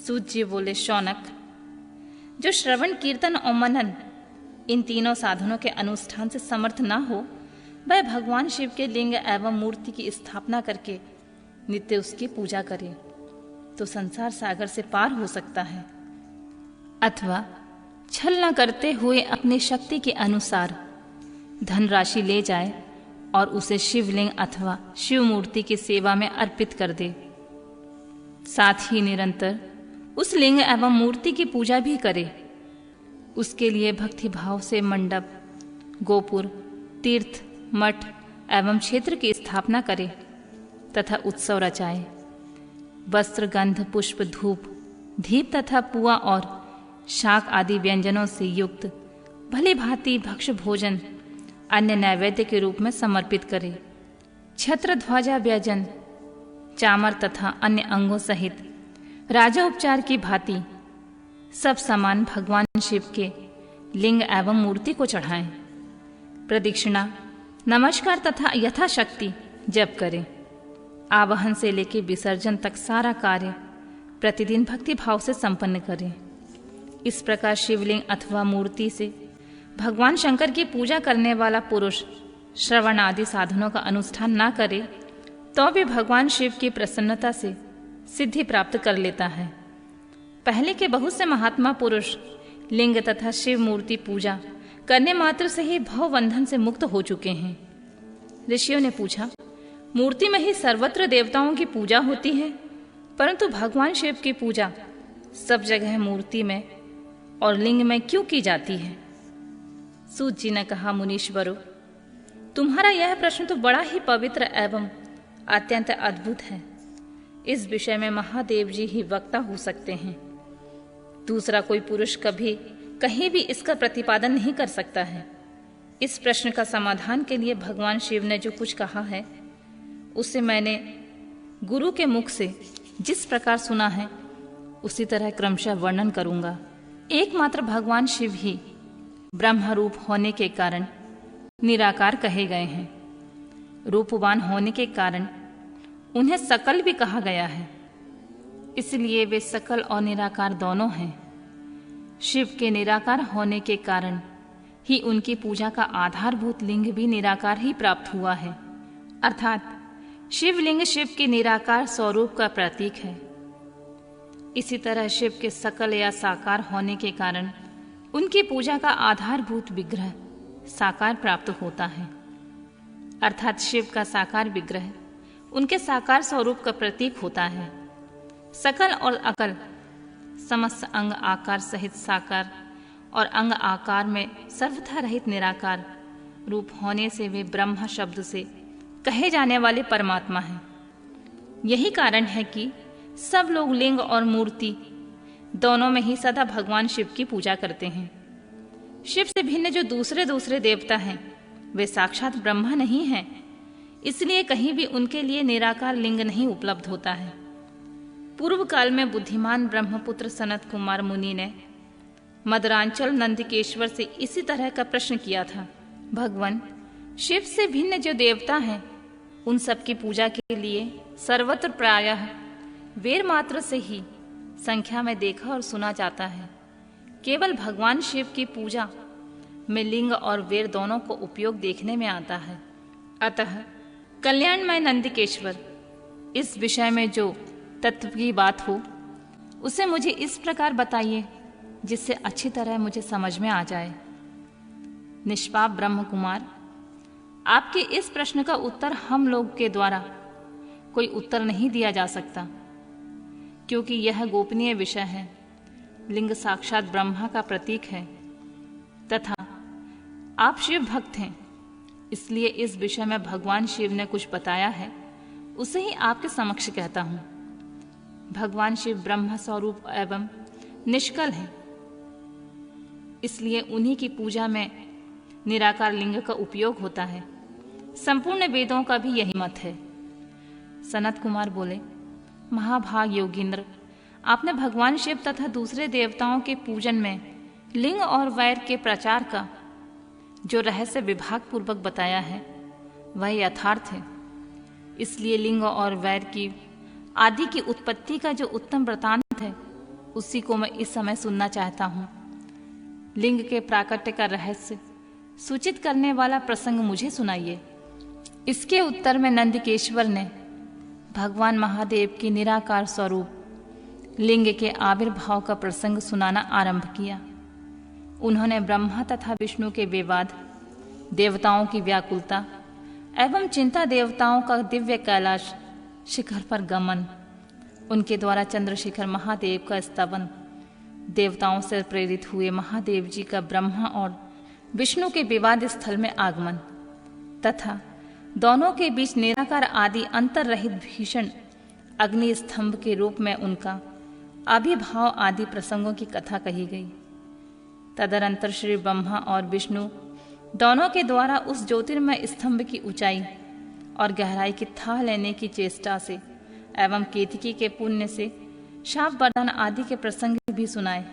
सूत जी बोले, शौनक, जो श्रवण, कीर्तन और मनन इन तीनों साधनों के अनुष्ठान से समर्थ ना हो, वह भगवान शिव के लिंग एवं मूर्ति की स्थापना करके नित्य उसकी पूजा करे तो संसार सागर से पार हो सकता है, अथवा छल न करते हुए अपनी शक्ति के अनुसार धनराशि ले जाए और उसे शिवलिंग अथवा शिव मूर्ति की सेवा में अर्पित कर दे। साथ ही निरंतर उस लिंग एवं मूर्ति की पूजा भी करे। उसके लिए भक्ति भाव से मंडप, गोपुर, तीर्थ, मठ एवं क्षेत्र की स्थापना करे तथा उत्सव रचाए। वस्त्र, गंध, पुष्प, धूप, दीप तथा पुआ और शाक आदि व्यंजनों से युक्त भली भांति भक्ष भोजन अन्य नैवेद्य के रूप में समर्पित करे। छत्र, ध्वजा, व्यंजन, चामर तथा अन्य अंगों सहित राजोपचार की भांति सब सामान भगवान शिव के लिंग एवं मूर्ति को चढ़ाएं। प्रदक्षिणा, नमस्कार तथा यथाशक्ति जप करें। आवाहन से लेकर विसर्जन तक सारा कार्य प्रतिदिन भक्ति भाव से संपन्न करें। इस प्रकार शिवलिंग अथवा मूर्ति से भगवान शंकर की पूजा करने वाला पुरुष श्रवण आदि साधनों का अनुष्ठान ना करे तो भी भगवान शिव की प्रसन्नता से सिद्धि प्राप्त कर लेता है। पहले के बहुत से महात्मा पुरुष लिंग तथा शिव मूर्ति पूजा करने मात्र से ही भवबंधन से मुक्त हो चुके हैं। ऋषियों ने पूछा, मूर्ति में ही सर्वत्र देवताओं की पूजा होती है, परंतु भगवान शिव की पूजा सब जगह मूर्ति में और लिंग में क्यों की जाती है? सूत जी ने कहा, मुनीश्वरों, तुम्हारा यह प्रश्न तो बड़ा ही पवित्र एवं अत्यंत अद्भुत है। इस विषय में महादेव जी ही वक्ता हो सकते हैं। दूसरा कोई पुरुष कभी कहीं भी इसका प्रतिपादन नहीं कर सकता है। इस प्रश्न का समाधान के लिए भगवान शिव ने जो कुछ कहा है उसे मैंने गुरु के मुख से जिस प्रकार सुना है उसी तरह क्रमशः वर्णन करूंगा। एकमात्र भगवान शिव ही ब्रह्म रूप होने के कारण निराकार कहे गए हैं। रूपवान होने के कारण उन्हें सकल भी कहा गया है, इसलिए वे सकल और निराकार दोनों हैं। शिव के निराकार होने के कारण ही उनकी पूजा का आधारभूत लिंग भी निराकार ही प्राप्त हुआ है, अर्थात शिवलिंग शिव के निराकार स्वरूप का प्रतीक है। इसी तरह शिव के सकल या साकार होने के कारण उनकी पूजा का आधारभूत विग्रह साकार प्राप्त होता है, अर्थात शिव का साकार विग्रह उनके साकार स्वरूप का प्रतीक होता है। सकल और अकल समस्त अंग आकार सहित साकार और अंग आकार में सर्वथा रहित निराकार रूप होने से वे ब्रह्म शब्द से कहे जाने वाले परमात्मा हैं। यही कारण है कि सब लोग लिंग और मूर्ति दोनों में ही सदा भगवान शिव की पूजा करते हैं। शिव से भिन्न जो दूसरे दूसरे देवता हैं वे साक्षात ब्रह्मा नहीं हैं, इसलिए कहीं भी उनके लिए निराकार लिंग नहीं उपलब्ध होता है। पूर्व काल में बुद्धिमान ब्रह्मपुत्र सनत कुमार मुनि ने मदरांचल नंदिकेश्वर से इसी तरह का प्रश्न किया था। भगवान शिव से भिन्न जो देवता हैं उन सबकी पूजा के लिए सर्वत्र प्रायः वेर मात्र से ही संख्या में देखा और सुना जाता है। केवल भगवान शिव की पूजा में लिंग और वेर दोनों को उपयोग देखने में आता है। अतः कल्याणमय नंदिकेश्वर, इस विषय में जो तत्व की बात हो उसे मुझे इस प्रकार बताइए जिससे अच्छी तरह मुझे समझ में आ जाए। निष्पाप ब्रह्म कुमार, आपके इस प्रश्न का उत्तर हम लोग के द्वारा कोई उत्तर नहीं दिया जा सकता, क्योंकि यह गोपनीय विषय है। लिंग साक्षात ब्रह्मा का प्रतीक है तथा आप शिव भक्त हैं, इसलिए इस विषय में भगवान शिव ने कुछ बताया है उसे ही आपके समक्ष कहता हूं। भगवान शिव ब्रह्म स्वरूप एवं निष्कल है, इसलिए उन्हीं की पूजा में निराकार लिंग का उपयोग होता है। संपूर्ण वेदों का भी यही मत है। सनत कुमार बोले, महाभाग योगींद्र, आपने भगवान शिव तथा दूसरे देवताओं के पूजन में लिंग और वैर के प्रचार का जो रहस्य विभाग पूर्वक बताया है वह यथार्थ है। इसलिए लिंग और वैर की आदि की उत्पत्ति का जो उत्तम वृतांत है उसी को मैं इस समय सुनना चाहता हूँ। लिंग के प्राकट्य का रहस्य सूचित करने वाला प्रसंग मुझे सुनाइए। इसके उत्तर में नंदिकेश्वर ने भगवान महादेव की निराकार स्वरूप लिंग के आविर्भाव का प्रसंग सुनाना आरंभ किया। उन्होंने ब्रह्मा तथा विष्णु के विवाद, देवताओं की व्याकुलता एवं चिंता, देवताओं का दिव्य कैलाश शिखर पर गमन, उनके द्वारा चंद्रशेखर महादेव का स्तवन, देवताओं से प्रेरित हुए महादेव जी का ब्रह्मा और विष्णु के विवाद स्थल में आगमन तथा दोनों के बीच निराकार आदि अंतर रहित भीषण अग्नि स्तंभ के रूप में उनका आविर्भाव आदि प्रसंगों की कथा कही गई। तदनंतर श्री ब्रह्मा और विष्णु दोनों के द्वारा उस ज्योतिर्मय स्तंभ की ऊंचाई और गहराई की थाह लेने की चेष्टा से एवं केतकी के पुण्य से शाप वरदान आदि के प्रसंग भी सुनाए।